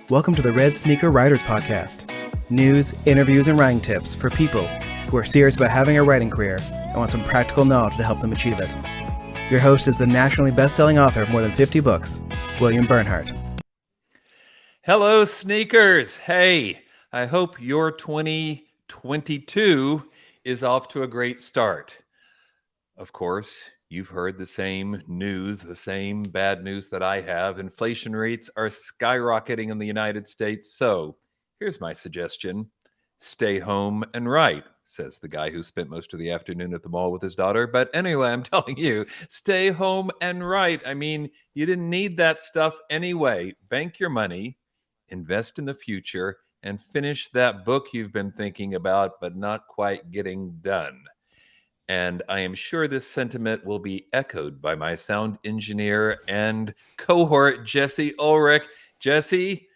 Welcome to the Red Sneaker Writers Podcast. News, interviews, and writing tips for people who are serious about having a writing career and want some practical knowledge to help them achieve it. Your host is the nationally best-selling author of more than 50 books, William Bernhardt. Hello, sneakers. Hey, I hope your 2022 is off to a great start. Of course, you've heard the same news, the same bad news that I have. Inflation rates are skyrocketing in the United States. So here's my suggestion. Stay home and write, says the guy who spent most of the afternoon at the mall with his daughter. But anyway, I'm telling you, stay home and write. I mean, you didn't need that stuff anyway. Bank your money, invest in the future, and finish that book you've been thinking about but not quite getting done. And I am sure this sentiment will be echoed by my sound engineer and cohort, Jesse Ulrich. Jesse,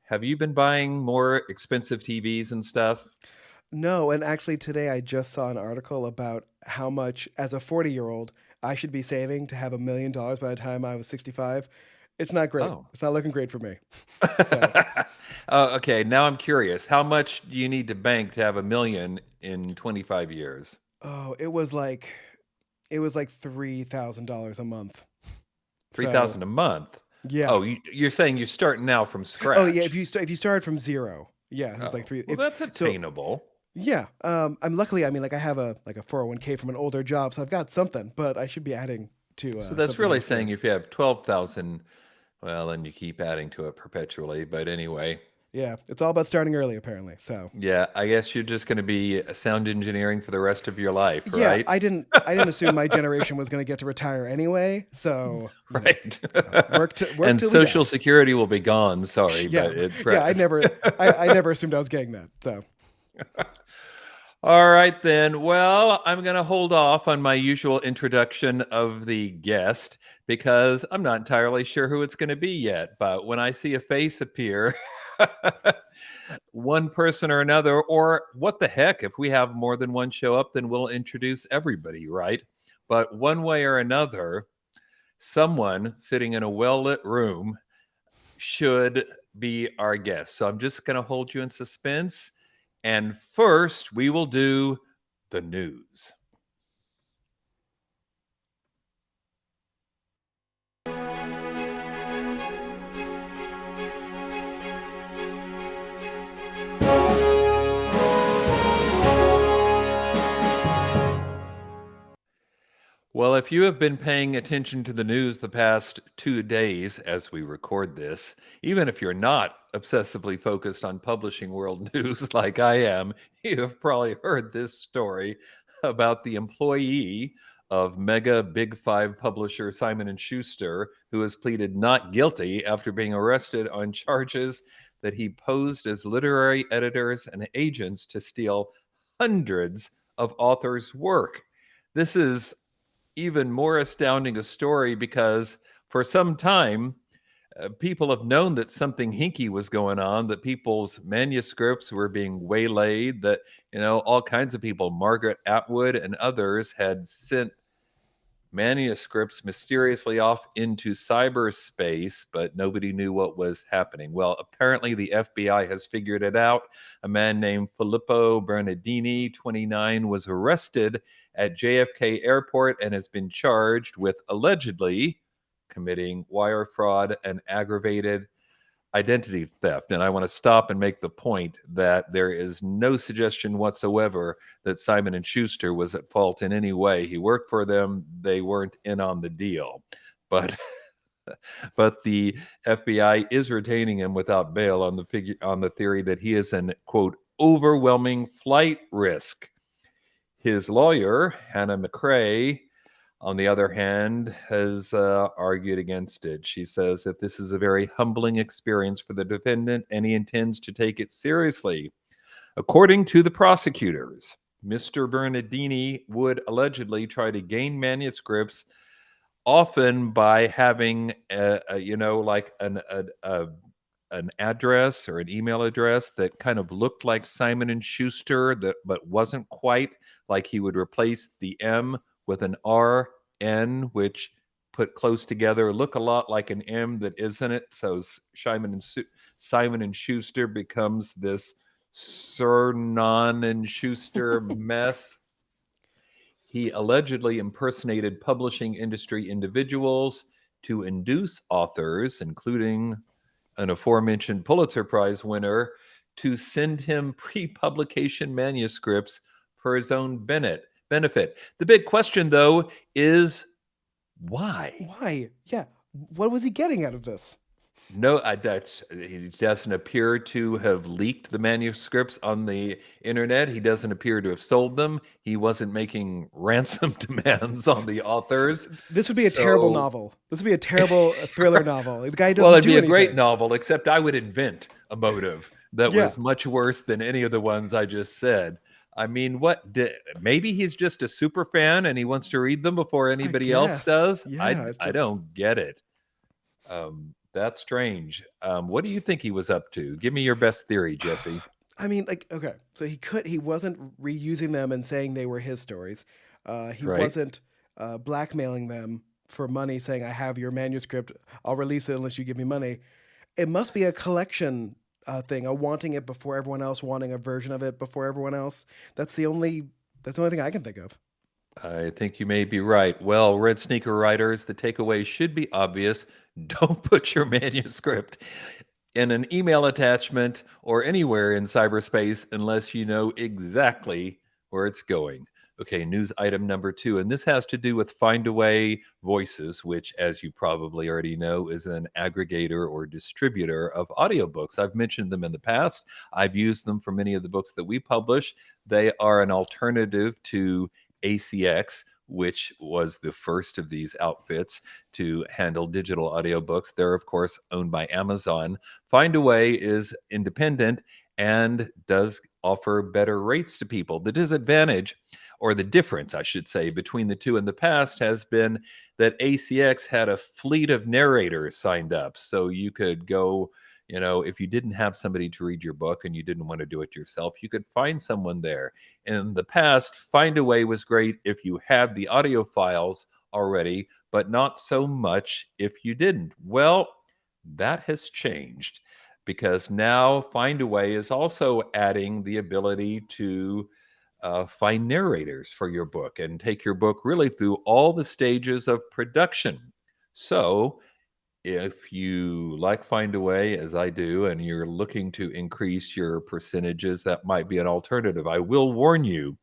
have you been buying more expensive TVs and stuff? No, and actually today I just saw an article about how much, as a 40-year-old, I should be saving to have $1 million by the time I was 65. It's not great. Oh. It's not looking great for me. Okay, now I'm curious. How much do you need to bank to have $1 million in 25 years? Oh, it was like $3,000 a month. $3,000 a month? Yeah. Oh, you're saying you're starting now from scratch. Oh yeah, if you started from zero, yeah, it's like three. Well, that's attainable. Yeah. I'm luckily. I mean, like I have a 401k from an older job, so I've got something. But I should be adding to. So that's really saying if you have 12,000, well, then you keep adding to it perpetually. But anyway. Yeah, it's all about starting early, apparently. So yeah, I guess you're just going to be sound engineering for the rest of your life, right? Yeah, I didn't assume my generation was going to get to retire anyway. So right, work and Social Security will be gone. Sorry, yeah, but I never assumed I was getting that. So. All right, then. Well, I'm going to hold off on my usual introduction of the guest because I'm not entirely sure who it's going to be yet. But when I see a face appear, one person or another, or what the heck, if we have more than one show up, then we'll introduce everybody, right? But one way or another, someone sitting in a well-lit room should be our guest. So I'm just going to hold you in suspense. And first, we will do the news. Well, if you have been paying attention to the news the past 2 days as we record this, even if you're not obsessively focused on publishing world news like I am, you have probably heard this story about the employee of mega Big Five publisher Simon & Schuster, who has pleaded not guilty after being arrested on charges that he posed as literary editors and agents to steal hundreds of authors' work. This is even more astounding a story because for some time, people have known that something hinky was going on, that people's manuscripts were being waylaid, that, all kinds of people, Margaret Atwood and others, had sent manuscripts mysteriously off into cyberspace, but nobody knew what was happening. Well, apparently the FBI has figured it out. A man named Filippo Bernardini, 29, was arrested at JFK Airport and has been charged with allegedly committing wire fraud and aggravated identity theft. And I want to stop and make the point that there is no suggestion whatsoever that Simon & Schuster was at fault in any way. He worked for them. They weren't in on the deal. But the FBI is retaining him without bail on the theory that he is an, quote, overwhelming flight risk. His lawyer, Hannah McCrae, on the other hand, has argued against it. She says that this is a very humbling experience for the defendant, and he intends to take it seriously. According to the prosecutors, Mr. Bernardini would allegedly try to gain manuscripts, often by having, an address or an email address that kind of looked like Simon & Schuster, but wasn't quite. Like he would replace the M with an RN, which put close together, look a lot like an M that isn't it. So Simon and Schuster becomes this Cernan and Schuster mess. He allegedly impersonated publishing industry individuals to induce authors, including an aforementioned Pulitzer Prize winner, to send him pre-publication manuscripts for his own benefit. The big question, though, is why? Why? Yeah. What was he getting out of this? No, he doesn't appear to have leaked the manuscripts on the internet. He doesn't appear to have sold them. He wasn't making ransom demands on the authors. This would be a terrible novel. This would be a terrible thriller novel. The guy doesn't Well, it'd do be a anything. great novel, except I would invent a motive that was much worse than any of the ones I just said. I mean, maybe he's just a super fan and he wants to read them before anybody else does. Yeah, I don't get it. That's strange. What do you think he was up to? Give me your best theory, Jesse. I mean, like, okay, so he wasn't reusing them and saying they were his stories. He wasn't blackmailing them for money, saying, I have your manuscript, I'll release it unless you give me money. It must be a collection thing, a wanting it before everyone else, wanting a version of it before everyone else. That's the only thing I can think of. I think you may be right. Well, Red Sneaker writers, the takeaway should be obvious. Don't put your manuscript in an email attachment or anywhere in cyberspace unless you know exactly where it's going. Okay, news item number 2, and this has to do with Findaway Voices, which, as you probably already know, is an aggregator or distributor of audiobooks. I've mentioned them in the past. I've used them for many of the books that we publish. They are an alternative to ACX, which was the first of these outfits to handle digital audiobooks. They're, of course, owned by Amazon. Findaway is independent and does offer better rates to people. The disadvantage, or the difference, I should say, between the two in the past has been that ACX had a fleet of narrators signed up. So you could go, if you didn't have somebody to read your book and you didn't want to do it yourself, you could find someone there. In the past, Findaway was great if you had the audio files already, but not so much if you didn't. Well, that has changed because now Findaway is also adding the ability to find narrators for your book and take your book really through all the stages of production. So if you like Findaway, as I do, and you're looking to increase your percentages, that might be an alternative. I will warn you,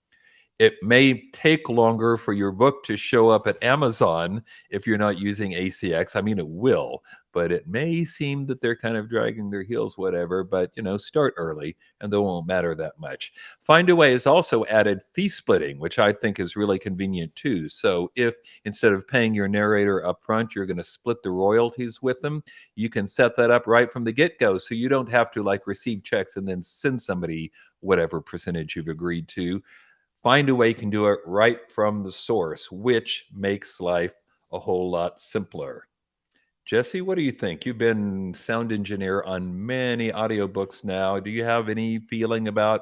it may take longer for your book to show up at Amazon if you're not using ACX. I mean, it will, but it may seem that they're kind of dragging their heels, whatever, but, start early and they won't matter that much. Findaway has also added fee splitting, which I think is really convenient too. So if instead of paying your narrator up front, you're going to split the royalties with them, you can set that up right from the get-go. So you don't have to receive checks and then send somebody whatever percentage you've agreed to. Findaway can do it right from the source, which makes life a whole lot simpler. Jesse, what do you think? You've been sound engineer on many audiobooks now. Do you have any feeling about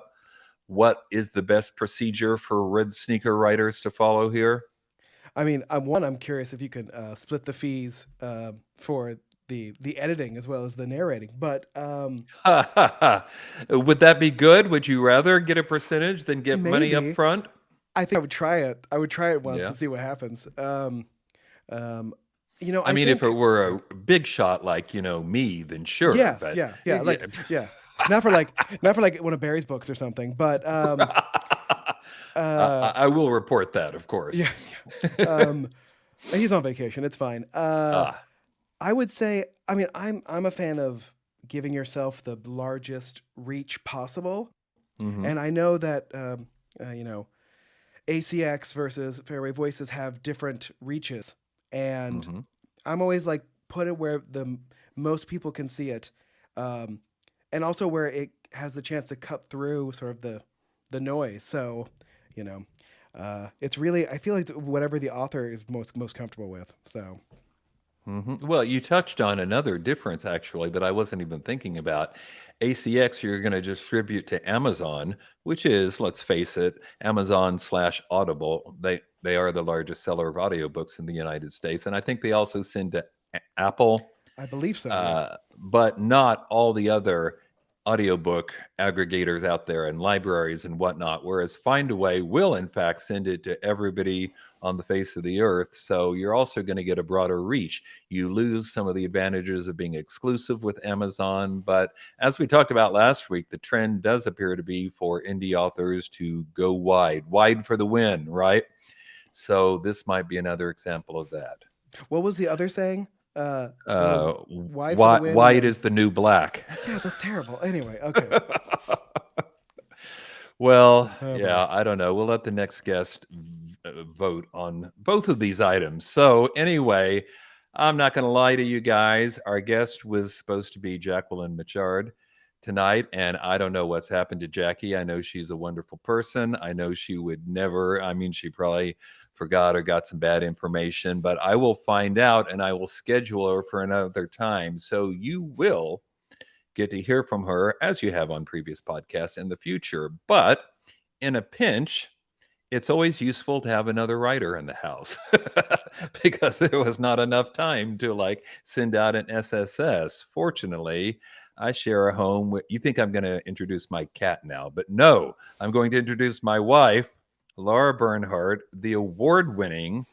what is the best procedure for Red Sneaker writers to follow here? I mean, I'm curious if you can split the fees for the editing as well as the narrating. But would that be good? Would you rather get a percentage than get money up front? I think I would try it. I would try it once and see what happens. I mean, if it were a big shot like me, then sure. Yes, but, yeah. Not for one of Barry's books or something, but I will report that, of course. Yeah. He's on vacation. It's fine. I would say, I mean, I'm a fan of giving yourself the largest reach possible, and I know that ACX versus Fairway Voices have different reaches, and I'm always put it where the most people can see it, and also where it has the chance to cut through sort of the noise. So, it's really, I feel like whatever the author is most comfortable with. So. Well, you touched on another difference actually that I wasn't even thinking about. ACX, you're going to distribute to Amazon, which is, let's face it, Amazon slash Audible. They are the largest seller of audiobooks in the United States, and I think they also send to Apple, I believe so. Yeah. but not all the other audiobook aggregators out there and libraries and whatnot. Whereas Findaway will, in fact, send it to everybody on the face of the earth. So you're also going to get a broader reach. You lose some of the advantages of being exclusive with Amazon. But as we talked about last week, the trend does appear to be for indie authors to go wide for the win, right? So this might be another example of that. What was the other saying? Wide for the win. White is the new black. Yeah, that's terrible. Anyway, okay. Well, yeah, I don't know. We'll let the next guest vote on both of these items. So anyway, I'm not going to lie to you guys. Our guest was supposed to be Jacqueline Mitchard tonight, and I don't know what's happened to Jackie. I know she's a wonderful person. I know she would never, I mean, she probably forgot or got some bad information, but I will find out and I will schedule her for another time. So you will get to hear from her, as you have on previous podcasts, in the future. But in a pinch, it's always useful to have another writer in the house because there was not enough time to send out an SSS. Fortunately, I share a home with, you think I'm going to introduce my cat now, but no, I'm going to introduce my wife, Laura Bernhardt, the award-winning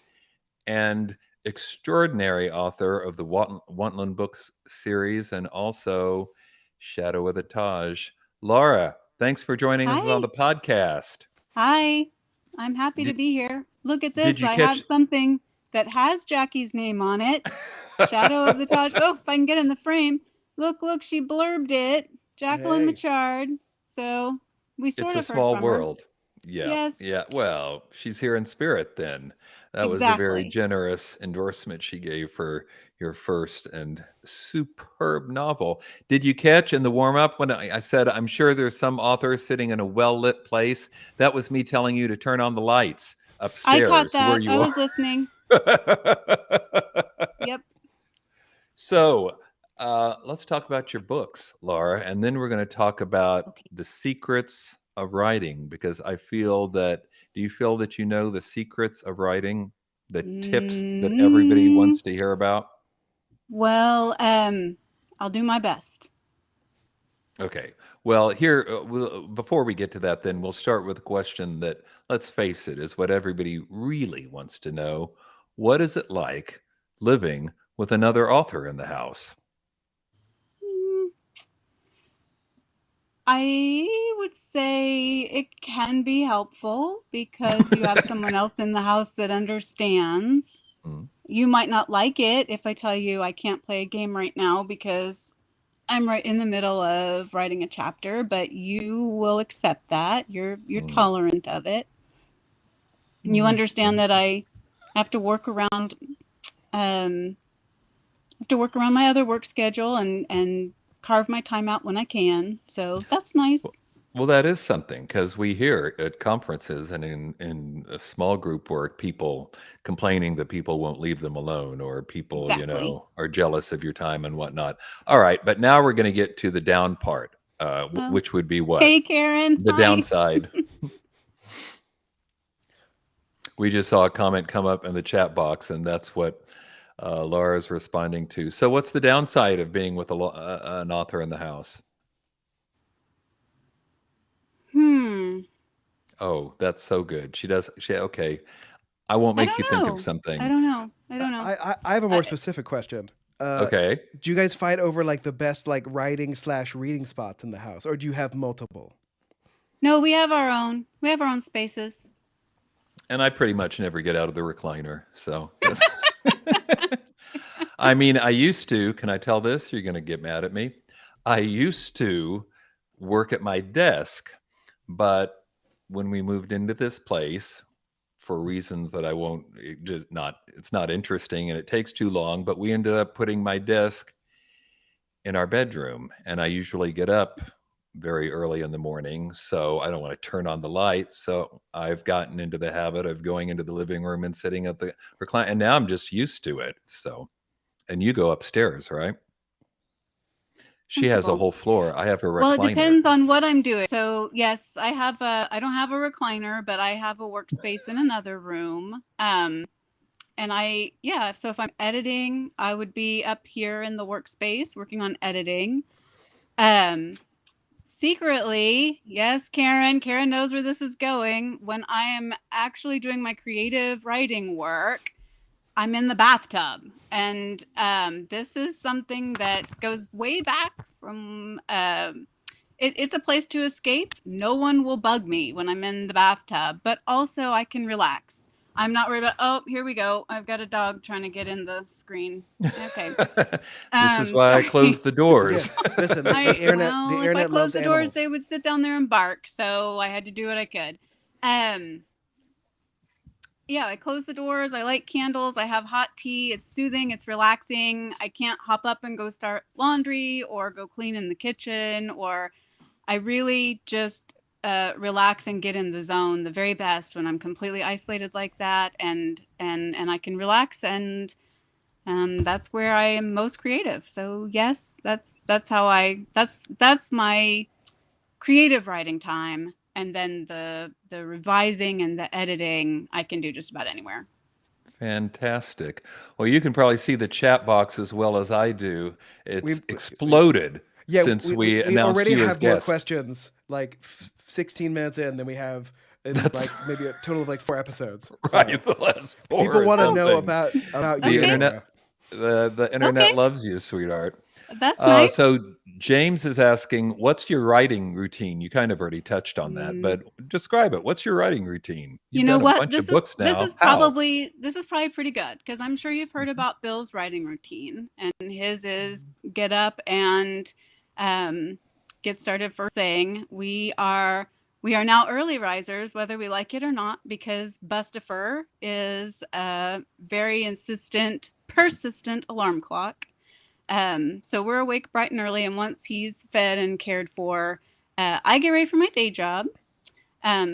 and extraordinary author of the Wantland Books series and also Shadow of the Taj. Laura, thanks for joining us on the podcast. Hi, I'm happy to be here. Look at this. I have something that has Jackie's name on it. Shadow of the Taj. Oh, if I can get in the frame. Look, she blurbed it. Jacqueline Mitchard. So we sort of It's a small world. Her. Yeah. Yes. Yeah. Well, she's here in spirit then. That was a very generous endorsement she gave for your first and superb novel. Did you catch in the warm-up when I said, I'm sure there's some author sitting in a well-lit place? That was me telling you to turn on the lights upstairs. I caught that. Where you I was listening. Yep. So let's talk about your books, Laura, and then we're going to talk about the secrets of writing, because I feel that, do you feel that you know the secrets of writing, the tips that everybody wants to hear about? Well, I'll do my best. Okay. Well, here, before we get to that, then we'll start with a question that, let's face it, is what everybody really wants to know. What is it like living with another author in the house? I would say it can be helpful because you have someone else in the house that understands. You might not like it if I tell you I can't play a game right now because I'm right in the middle of writing a chapter, but you will accept that. You're tolerant of it. You understand that I have to work around my other work schedule and carve my time out when I can. So that's nice. Well, that is something, because we hear at conferences and in a small group work, people complaining that people won't leave them alone, or people, are jealous of your time and whatnot. All right. But now we're going to get to the down part, which would be what? Hey, Karen. The downside. We just saw a comment come up in the chat box, and that's what Laura's responding to. So what's the downside of being with an author in the house? Oh, that's so good. Okay. I won't make you think of something. I don't know. I have a more specific question. Okay. Do you guys fight over the best writing / reading spots in the house, or do you have multiple? No, we have our own. We have our own spaces. And I pretty much never get out of the recliner. So, I mean, I used to, can I tell this? You're going to get mad at me. I used to work at my desk, but when we moved into this place, for reasons that I won't, it's not interesting and it takes too long, but we ended up putting my desk in our bedroom, and I usually get up very early in the morning, so I don't want to turn on the lights. So I've gotten into the habit of going into the living room and sitting at the recliner, and now I'm just used to it. So and you go upstairs, right? She has a whole floor. I have a recliner. Well, it depends on what I'm doing. So yes, I don't have a recliner, but I have a workspace in another room. And so if I'm editing, I would be up here in the workspace working on editing. Secretly, yes, Karen knows where this is going. When I am actually doing my creative writing work, I'm in the bathtub. And this is something that goes way back from, it's a place to escape. No one will bug me when I'm in the bathtub, but also I can relax. I'm not worried about, oh, here we go. I've got a dog trying to get in the screen. Okay. This is why I closed the doors. Yeah. Listen, the internet if I loves closed the doors, animals. they would sit down there and bark. So I had to do what I could. Yeah, I close the doors. I light candles. I have hot tea. It's soothing. It's relaxing. I can't hop up and go start laundry or go clean in the kitchen, or I really just relax and get in the zone the very best when I'm completely isolated like that, and I can relax, and that's where I am most creative. So yes, that's my creative writing time. And then the revising and the editing, I can do just about anywhere. Fantastic. Well, you can probably see the chat box as well as I do. It's exploded since we announced already you as have more guest. questions, like 16 minutes in than we have in like maybe a total of like 4 episodes. Right, the last 4. People want to know something. about The you. internet. The internet Okay. loves you, sweetheart. That's nice. So James is asking, what's your writing routine? You kind of already touched on that, but describe it. What's your writing routine? You know what? Bunch of books now. This is probably pretty good, because I'm sure you've heard about Bill's writing routine, and his is get up and get started first thing. We are now early risers, whether we like it or not, because Bustifer is a very persistent alarm clock. So we're awake bright and early, and once he's fed and cared for, I get ready for my day job.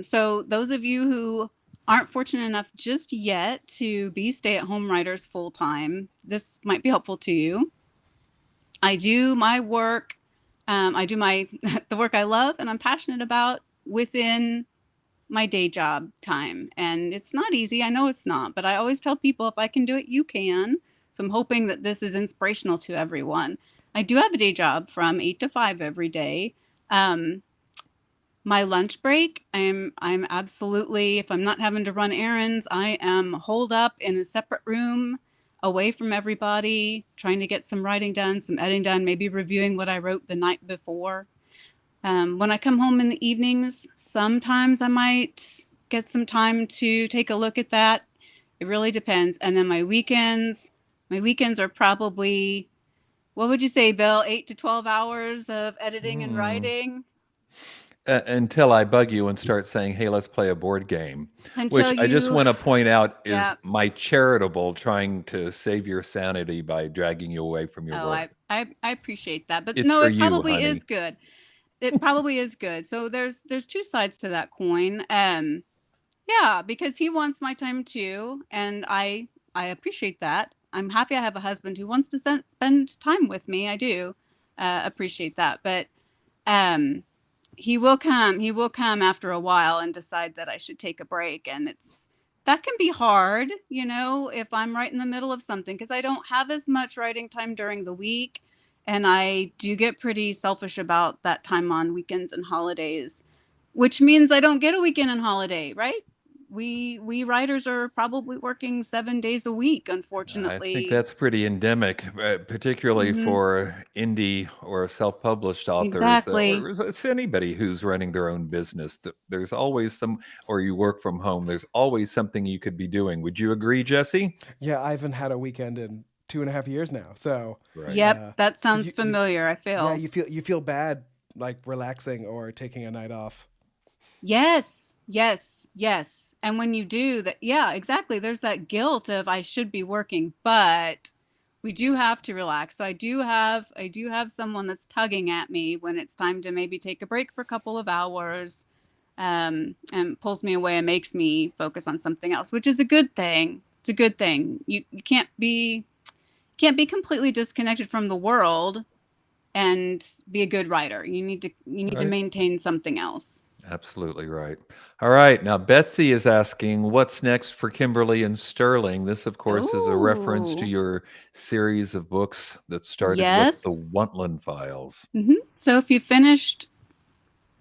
So those of you who aren't fortunate enough just yet to be stay-at-home writers full time, this might be helpful to you. I do my work. I do the work I love and I'm passionate about within my day job time. And it's not easy. I know it's not, but I always tell people, if I can do it, you can. So I'm hoping that this is inspirational to everyone. I do have a day job from 8 to 5 every day. My lunch break, I'm absolutely, if I'm not having to run errands, I am holed up in a separate room, away from everybody, trying to get some writing done, some editing done, maybe reviewing what I wrote the night before. When I come home in the evenings, sometimes I might get some time to take a look at that. It really depends. And then my weekends are probably, what would you say, Bill, 8 to 12 hours of editing and writing? Until I bug you and start saying, hey, let's play a board game. Until which I just want to point out is Yeah. my charitable trying to save your sanity by dragging you away from your work. I appreciate that. But It's no, for it you, probably honey. is good. It probably is good. So there's 2 sides to that coin. Yeah, because he wants my time too, and I appreciate that. I'm happy I have a husband who wants to spend time with me. I do appreciate that. But he will come after a while and decide that I should take a break, and that can be hard, if I'm right in the middle of something, because I don't have as much writing time during the week, and I do get pretty selfish about that time on weekends and holidays, which means I don't get a weekend and holiday, right? We writers are probably working 7 days a week, unfortunately. I think that's pretty endemic, particularly for indie or self-published authors. Exactly. Or it's anybody who's running their own business. There's always or you work from home, there's always something you could be doing. Would you agree, Jesse? Yeah, I haven't had a weekend in 2.5 years now. So Right. Yep, that sounds familiar. I feel. Yeah, you feel bad like relaxing or taking a night off. Yes. And when you do that, yeah, exactly. There's that guilt of I should be working, but we do have to relax. So I do have someone that's tugging at me when it's time to maybe take a break for a couple of hours, and pulls me away and makes me focus on something else, which is a good thing. It's a good thing. You can't be completely disconnected from the world and be a good writer. You need to Right. maintain something else. Absolutely right. All right. Now, Betsy is asking, what's next for Kimberly and Sterling? This, of course, is a reference to Oh, your series of books that started with the yes. Wantland Files. So if you finished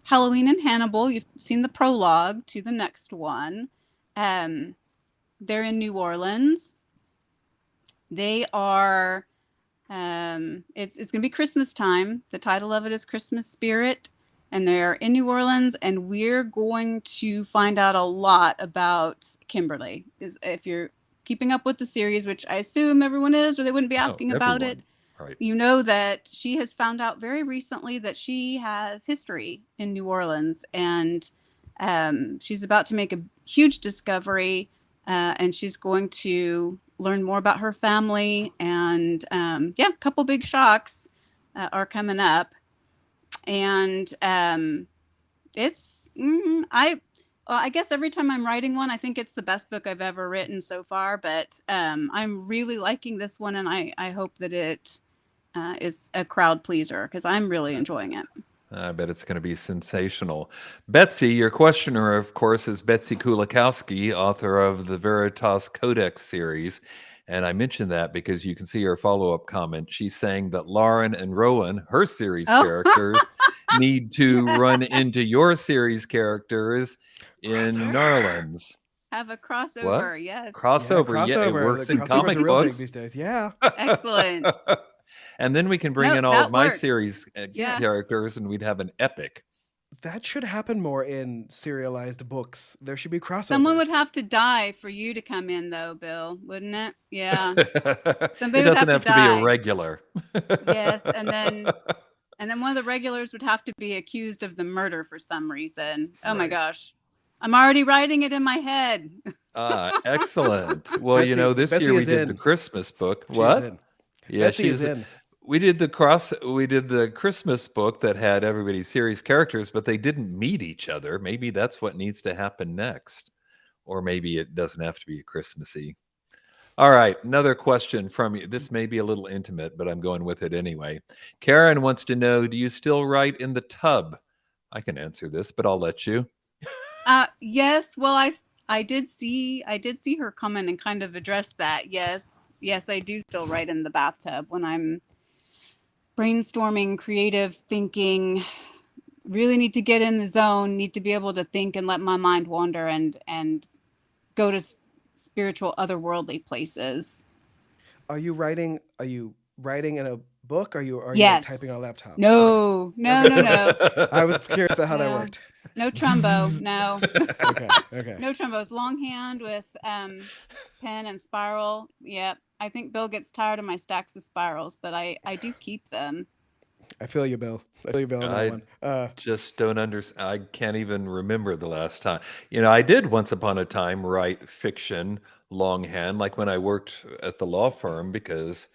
Halloween and Hannibal, you've seen the prologue to the next one. They're in New Orleans. They are, it's going to be Christmas time. The title of it is Christmas Spirit. And they're in New Orleans, and we're going to find out a lot about Kimberly. If you're keeping up with the series, which I assume everyone is, or they wouldn't be asking about it. Right. You know that she has found out very recently that she has history in New Orleans, and she's about to make a huge discovery, and she's going to learn more about her family. And a couple big shocks are coming up. And I guess every time I'm writing one, I think it's the best book I've ever written so far. But I'm really liking this one, and I hope that it is a crowd pleaser, because I'm really enjoying it. I bet it's going to be sensational. Betsy, your questioner, of course, is Betsy Kulikowski, author of the Veritas Codex series. And I mentioned that because you can see her follow-up comment. She's saying that Lauren and Rowan, her series characters, need to run into your series characters in New Orleans. Have a crossover, What? yes. Crossover, yeah, it works in comic books these days. Yeah. Excellent. And then we can bring in all of my series characters, and we'd have an epic. That should happen more in serialized books. There should be crossovers. Someone would have to die for you to come in, though, Bill, wouldn't it? Yeah. It doesn't have to be a regular. Yes, and then one of the regulars would have to be accused of the murder for some reason. Oh my gosh. I'm already writing it in my head. Excellent. Well, Betsy, this year we did the Christmas book. What? Yeah, she's in. We did the Christmas book that had everybody's series characters, but they didn't meet each other. Maybe that's what needs to happen next. Or maybe it doesn't have to be Christmassy. All right, another question from you. This may be a little intimate, but I'm going with it anyway. Karen wants to know, do you still write in the tub? I can answer this, but I'll let you. Yes. Well, I did see her comment and kind of address that. Yes, I do still write in the bathtub when I'm brainstorming, creative thinking, really need to get in the zone, need to be able to think and let my mind wander and go to spiritual, otherworldly places. Are you writing in a book? Or are you typing on a laptop? No. I was curious about how that worked. No trumbo, no. Okay. No trumbos. Longhand with pen and spiral. Yep. I think Bill gets tired of my stacks of spirals, but I do keep them. I feel you, Bill. On that one. Just don't understand. I can't even remember the last time. I did once upon a time write fiction longhand, like when I worked at the law firm, because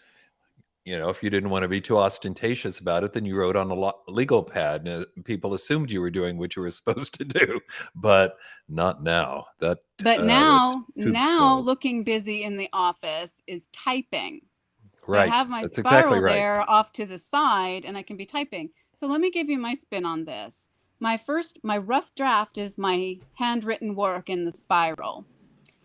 if you didn't want to be too ostentatious about it, then you wrote on a legal pad, and people assumed you were doing what you were supposed to do, but not now. But now looking busy in the office is typing. So I have my spiral there off to the side, and I can be typing. So let me give you my spin on this. My rough draft is my handwritten work in the spiral.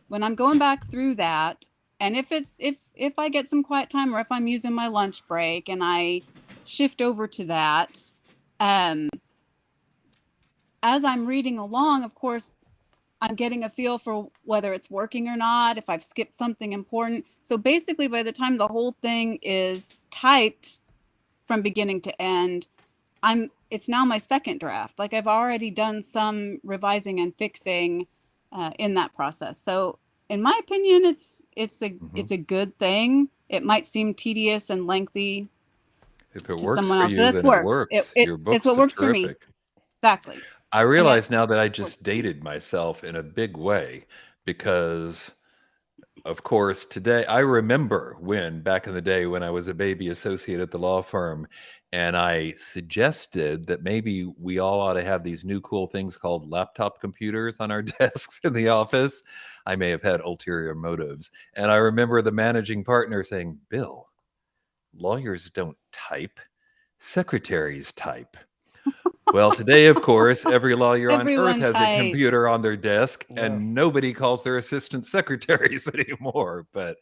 When I'm going back through that, and if I get some quiet time, or if I'm using my lunch break and I shift over to that, as I'm reading along, of course, I'm getting a feel for whether it's working or not, if I've skipped something important. So basically, by the time the whole thing is typed from beginning to end, it's now my second draft. Like, I've already done some revising and fixing in that process. So in my opinion, it's a good thing. It might seem tedious and lengthy if it to works someone for else, you, but then works. It works. Your books it's what works for me. Exactly. I realize now that I just dated myself in a big way, because, of course, today I remember back in the day when I was a baby associate at the law firm, and I suggested that maybe we all ought to have these new cool things called laptop computers on our desks in the office. I may have had ulterior motives. And I remember the managing partner saying, "Bill, lawyers don't type, secretaries type. Well, today, of course, every lawyer on earth Everyone has a computer types. on their desk, Yeah. and nobody calls their assistant secretaries anymore. But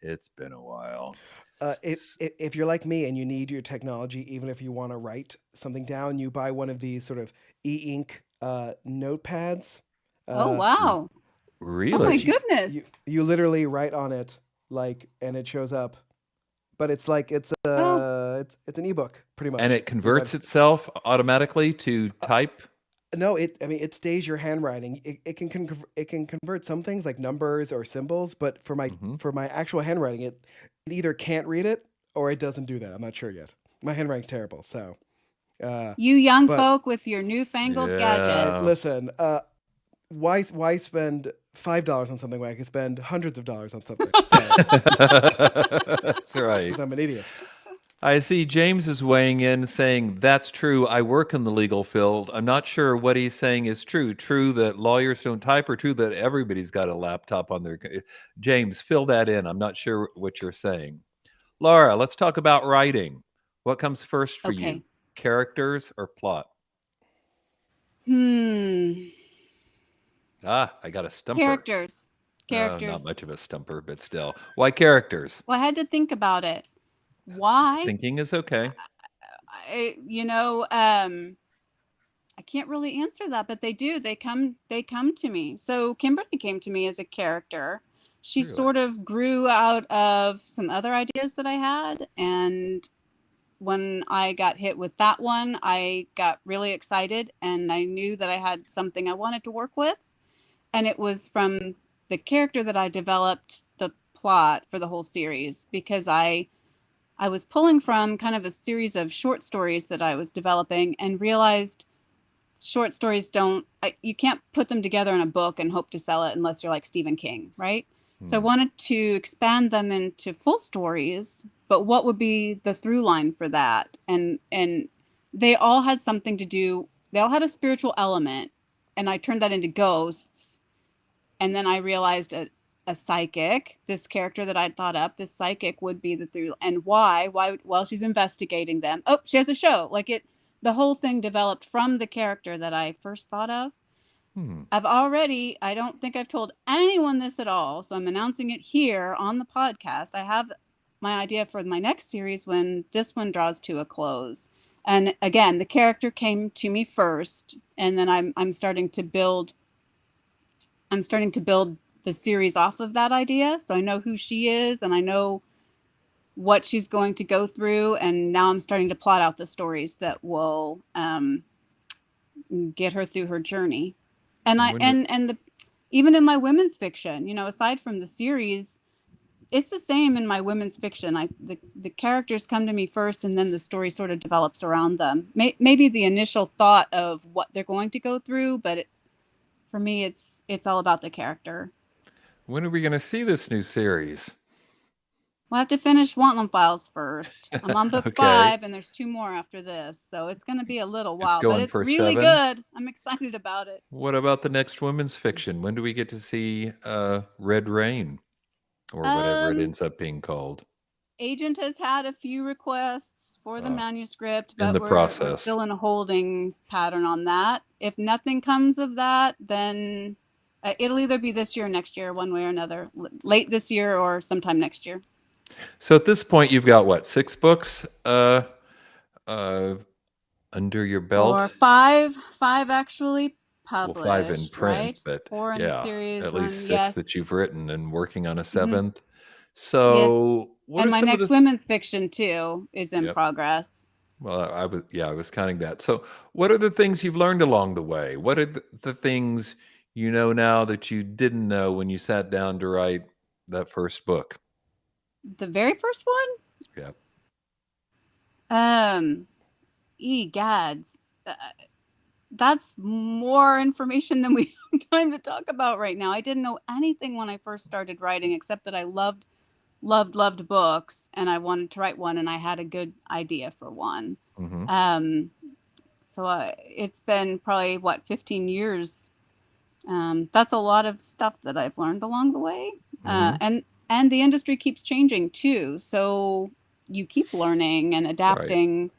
it's been a while. If you're like me and you need your technology, even if you want to write something down, you buy one of these sort of e-ink notepads. Oh, wow. Oh, my Really? goodness. You literally write on it, like, and it shows up. But it's like it's Oh. it's an ebook pretty much. And it converts itself automatically to type? No, it stays your handwriting. It can convert some things like numbers or symbols, but for my actual handwriting, it either can't read it or it doesn't do that. I'm not sure yet. My handwriting's terrible, so. You young but- folk with your newfangled Yeah. gadgets. Listen, why spend $5 on something when I can spend hundreds of dollars on something? That's right. I'm an idiot. I see James is weighing in saying, that's true. I work in the legal field. I'm not sure what he's saying is true. True that lawyers don't type, or true that everybody's got a laptop on their... James, fill that in. I'm not sure what you're saying. Laura, let's talk about writing. What comes first for you? Characters or plot? I got a stumper. Characters. Not much of a stumper, but still. Why characters? Well, I had to think about it. Why? Thinking is okay. I can't really answer that, but they do. They come to me. So Kimberly came to me as a character. She Really? sort of grew out of some other ideas that I had, and when I got hit with that one, I got really excited, and I knew that I had something I wanted to work with. And it was from the character that I developed the plot for the whole series, because I was pulling from kind of a series of short stories that I was developing, and realized short stories you can't put them together in a book and hope to sell it unless you're like Stephen King, right? So I wanted to expand them into full stories, but what would be the through line for that? And they all had something to do. They all had a spiritual element, and I turned that into ghosts. And then I realized a psychic, this character that I'd thought up, this psychic would be the through. And why? Well, she's investigating them. Oh, she has a show. The whole thing developed from the character that I first thought of. I don't think I've told anyone this at all, so I'm announcing it here on the podcast. I have my idea for my next series when this one draws to a close. And again, the character came to me first, and then I'm starting to build the series off of that idea. So I know who she is, and I know what she's going to go through, and now I'm starting to plot out the stories that will get her through her journey. And even in my women's fiction, aside from the series, it's the same in my women's fiction. The characters come to me first, and then the story sort of develops around them. Maybe the initial thought of what they're going to go through, but for me, it's all about the character. When are we going to see this new series? We'll have to finish Wantlum Files first. I'm on book 5, and there's 2 more after this, so it's going to be a little while, but it's really 7. good. I'm excited about it. What about the next women's fiction? When do we get to see Red Rain, or whatever it ends up being called? Agent has had a few requests for the manuscript, in but the we're process. still in a holding pattern on that. If nothing comes of that, then it'll either be this year or next year, one way or another, late this year or sometime next year. So at this point, you've got what, 6 books under your belt? Or 5 actually published. Well, 5 in print, right? but 4 in the series. at least 6 yes. that you've written, and working on a 7th. So, what and are my some next of the... women's fiction too is in progress. Well, I was counting that. So, what are the things you've learned along the way? What are the things you know now that you didn't know when you sat down to write that first book? The very first one? Yeah. Egads. That's more information than we have time to talk about right now. I didn't know anything when I first started writing, except that I loved books, and I wanted to write one, and I had a good idea for one. So it's been probably 15 years. That's a lot of stuff that I've learned along the way. And the industry keeps changing too. So you keep learning and Right. adapting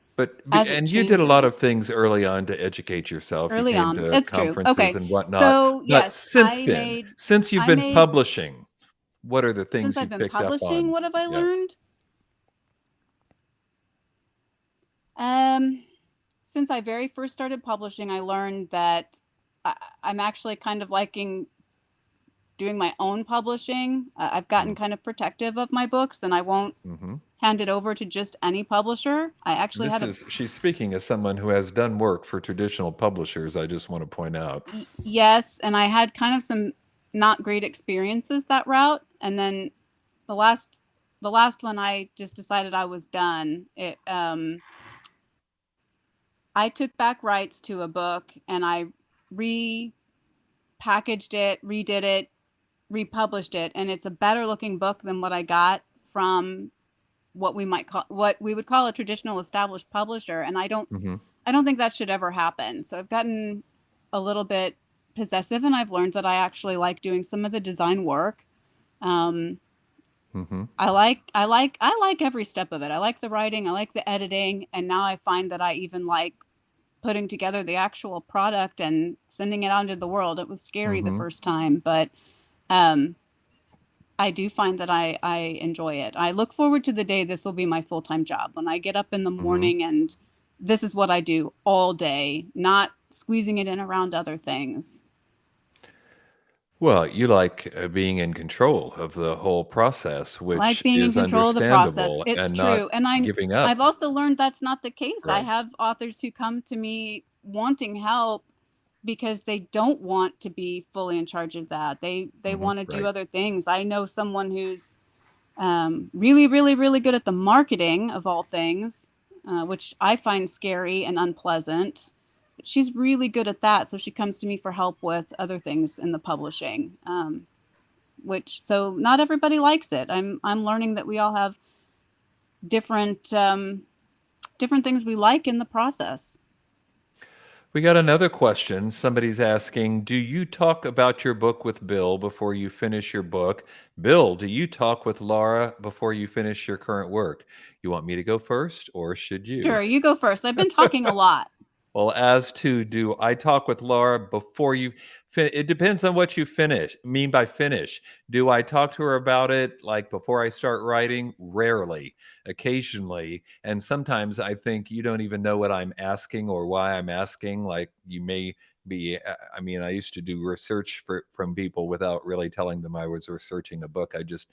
as it And you did a lot of changes. things early on to educate yourself. You Early came on, to it's true. conferences Okay, and whatnot. so But yes, since then, since you've I been made publishing, what are the since things I've you've been picked up publishing. on? What have I Yeah. learned? Since I very first started publishing, I learned that I'm actually kind of liking doing my own publishing. I've gotten kind of protective of my books, and I won't Mm-hmm. hand it over to just any publisher. I actually had She's speaking as someone who has done work for traditional publishers, I just want to point out. yes, and I had kind of some not great experiences that route, and then the last one I just decided I was done. I took back rights to a book and I repackaged it, redid it, republished it, and it's a better looking book than what I got from what we would call a traditional established publisher. And Mm-hmm. I don't think that should ever happen. So I've gotten a little bit possessive, and I've learned that I actually like doing some of the design work. Mm-hmm. I like every step of it. I like the writing, I like the editing, and now I find that I even like putting together the actual product and sending it out into the world. It was scary the Mm-hmm. first time, but um, I do find that I enjoy it. I look forward to the day this will be my full-time job, when I get up in the Mm-hmm. morning and this is what I do all day, not squeezing it in around other things. Well, you like being in control of the whole process, I like which being in is control of the process. understandable, It's and not true. And giving I've up also learned that's not the case. I rights. have authors who come to me wanting help because they don't want to be fully in charge of that. They Mm-hmm. want to do Right. other things. I know someone who's really, really, really good at the marketing of all things, which I find scary and unpleasant. But she's really good at that, so she comes to me for help with other things in the publishing. So not everybody likes it. I'm learning that we all have different different things we like in the process. We got another question. Somebody's asking, do you talk about your book with Bill before you finish your book? Bill, do you talk with Laura before you finish your current work? You want me to go first, or should you? Sure, you go first. I've been talking a lot. Well, as to, do I talk with Laura before you finish? It depends on what you mean by finish. Do I talk to her about it like before I start writing? Rarely, occasionally. And sometimes I think you don't even know what I'm asking or why I'm asking. Like, you may be, I mean, I used to do research from people without really telling them I was researching a book. I just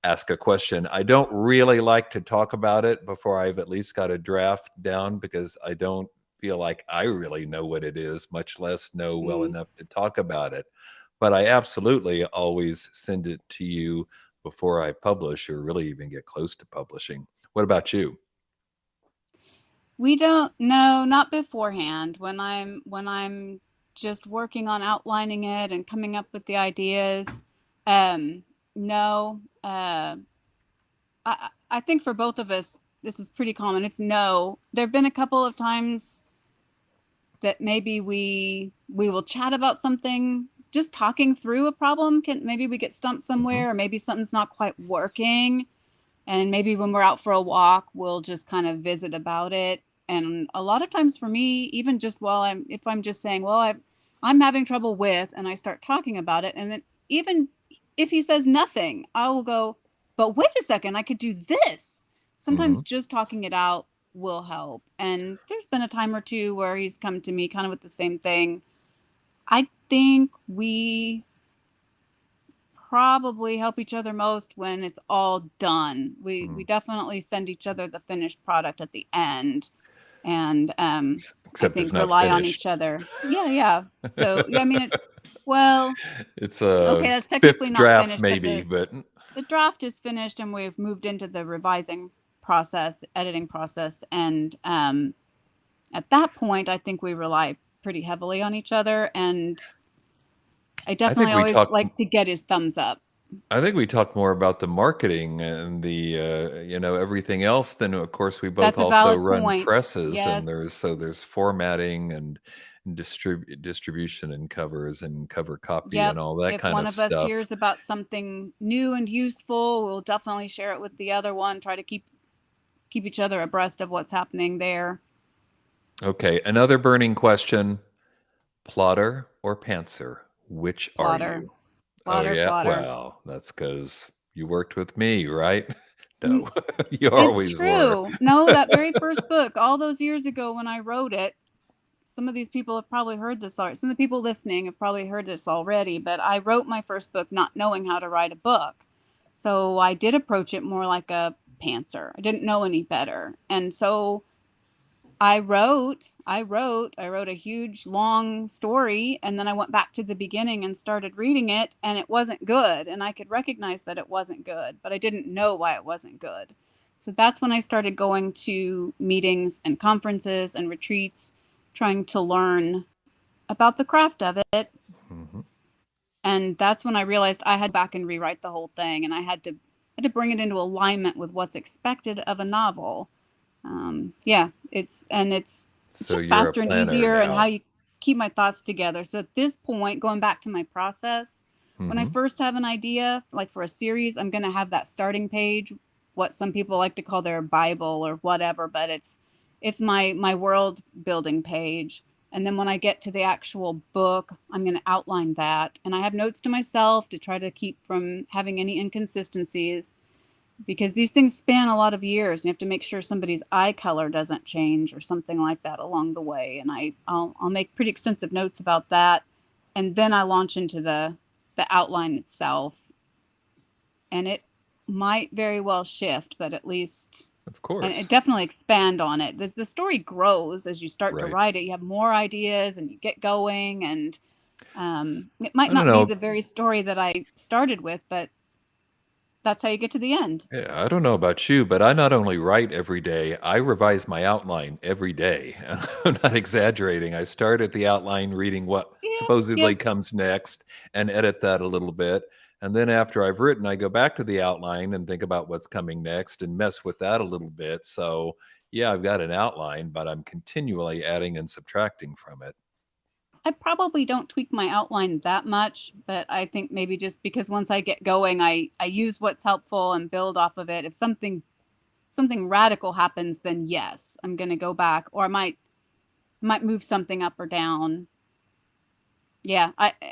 ask a question. I don't really like to talk about it before I've at least got a draft down, because I don't feel like I really know what it is, much less know well enough to talk about it. But I absolutely always send it to you before I publish, or really even get close to publishing. What about you? We don't know, not beforehand. When I'm just working on outlining it and coming up with the ideas. No. I think for both of us, this is pretty common. It's no. There have been a couple of times that maybe we will chat about something, just talking through a problem. Maybe we get stumped somewhere, or maybe something's not quite working. And maybe when we're out for a walk, we'll just kind of visit about it. And a lot of times for me, even just if I'm just saying, well, I'm having trouble with, and I start talking about it. And then even if he says nothing, I will go, but wait a second, I could do this. Sometimes just talking it out will help. And there's been a time or two where he's come to me kind of with the same thing. I think we probably help each other most when it's all done. We definitely send each other the finished product at the end, and I Except it's think not rely on finished. each other. Yeah. So I mean, It's okay, a that's technically fifth not draft finished, maybe, but but the draft is finished, and we've moved into the revising process, editing process, and at that point, I think we rely pretty heavily on each other, and I I definitely think we always talk like to get his thumbs up. I think we talk more about the marketing and the everything else. Then of course we both That's a also valid run point. presses, and Yes. there's formatting and distribution and covers and cover copy and Yep. all that If kind one of of us stuff. hears about something new and useful, we'll definitely share it with the other one, try to keep keep each other abreast of what's happening there. Okay, another burning question. Plotter or pantser? Which are Plotter. you? Plotter, Oh, yeah? plotter. Well, that's because you worked with me, right? Mm, No, you It's always were. true. No, that very first book, all those years ago when I wrote it, some of these people have probably heard this already. Some of the people listening have probably heard this already, but I wrote my first book not knowing how to write a book. So I did approach it more like a pantser. I didn't know any better. And so I wrote a huge long story, and then I went back to the beginning and started reading it, and it wasn't good. And I could recognize that it wasn't good, but I didn't know why it wasn't good. So that's when I started going to meetings and conferences and retreats, trying to learn about the craft of it. Mhm. And that's when I realized I had to go back and rewrite the whole thing, and I had to bring it into alignment with what's expected of a novel. Yeah, it's So just you're a faster and planner easier, and how now. you keep my thoughts together. So at this point, going back to my process, when I Mhm. first have an idea, like for a series, I'm going to have that starting page, what some people like to call their Bible or whatever, but it's my world building page. And then when I get to the actual book, I'm going to outline that. And I have notes to myself to try to keep from having any inconsistencies, because these things span a lot of years, and you have to make sure somebody's eye color doesn't change or something like that along the way. And I'll make pretty extensive notes about that, and then I launch into the outline itself, and it might very well shift, but at least, Of and it course. definitely expand on it. The story grows as you start to Right. write it. You have more ideas and you get going, and it might I don't not be know. the very story that I started with, but that's how you get to the end. Yeah, I don't know about you, but I not only write every day, I revise my outline every day. I'm not exaggerating. I start at the outline reading what Yep, supposedly yep. comes next and edit that a little bit. And then after I've written, I go back to the outline and think about what's coming next and mess with that a little bit. So, yeah, I've got an outline, but I'm continually adding and subtracting from it. I probably don't tweak my outline that much, but I think maybe just because once I get going, I use what's helpful and build off of it. If something radical happens, then yes, I'm going to go back, or I might move something up or down. Yeah,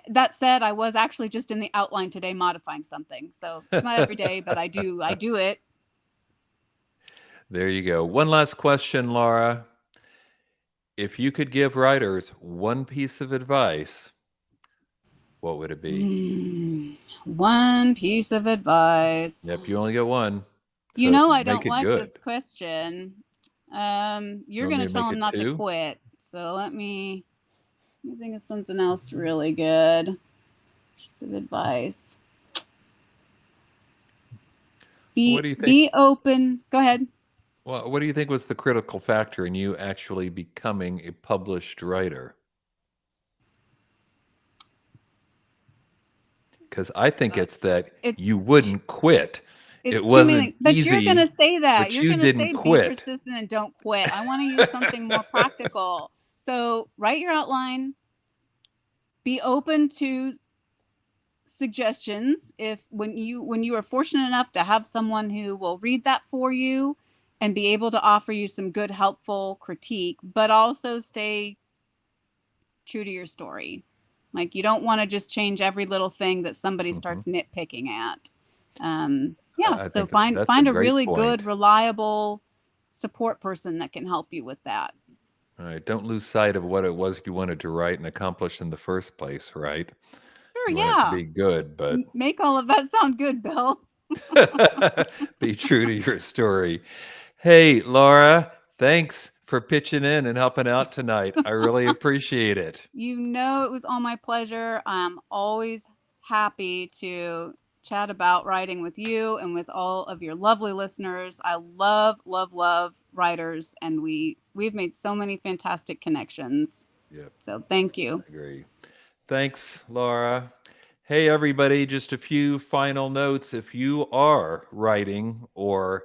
that said, I was actually just in the outline today modifying something. So it's not every day, but I do it. There you go. One last question, Laura. If you could give writers one piece of advice, what would it be? One piece of advice. Yep, you only get one. You So know I make don't it like good. this question. You You're want me gonna to tell make him it not to 2? quit. So let me think of something else really good. Piece of advice. What do you think? Be open. Go ahead. Well, what do you think was the critical factor in you actually becoming a published writer? Because I think it's that It's you wouldn't quit. It it's too wasn't many, but you're gonna easy, say that. but You're you gonna didn't say be quit. persistent and don't quit. I want to use something more practical. So write your outline. Be open to suggestions. If when you are fortunate enough to have someone who will read that for you and be able to offer you some good helpful critique, but also stay true to your story. Like, you don't want to just change every little thing that somebody Mhm. starts nitpicking at. I So think that's a find a great really good, point. reliable support person that can help you with that. All right, don't lose sight of what it was you wanted to write and accomplish in the first place, right? Sure, You want it to yeah. be good, but Make all of that sound good, Bill. be true to your story. Hey, Laura, thanks for pitching in and helping out tonight. I really appreciate it. You know, it was all my pleasure. I'm always happy to chat about writing with you and with all of your lovely listeners. I love, love, love writers, and we've made so many fantastic connections. Yep, So thank you. I agree. Thanks, Laura. Hey, everybody, just a few final notes. If you are writing or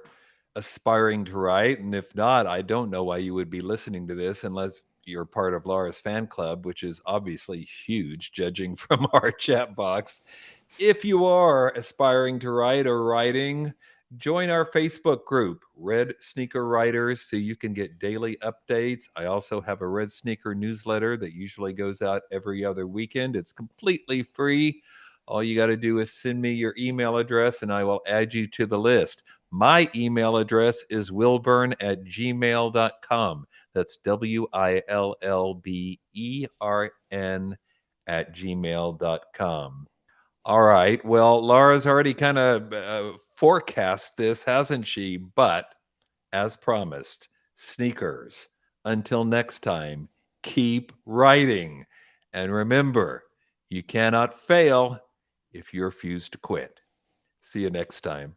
aspiring to write, and if not, I don't know why you would be listening to this unless you're part of Laura's fan club, which is obviously huge, judging from our chat box. If you are aspiring to write or writing, Join our Facebook group, Red Sneaker Writers, so you can get daily updates. I also have a Red Sneaker newsletter that usually goes out every other weekend. It's completely free. All you got to do is send me your email address and I will add you to the list. My email address is willbern@gmail.com. That's WILLBERN@gmail.com. All right. Well, Laura's already kind of forecast this, hasn't she? But as promised, sneakers. Until next time, keep writing. And remember, you cannot fail if you refuse to quit. See you next time.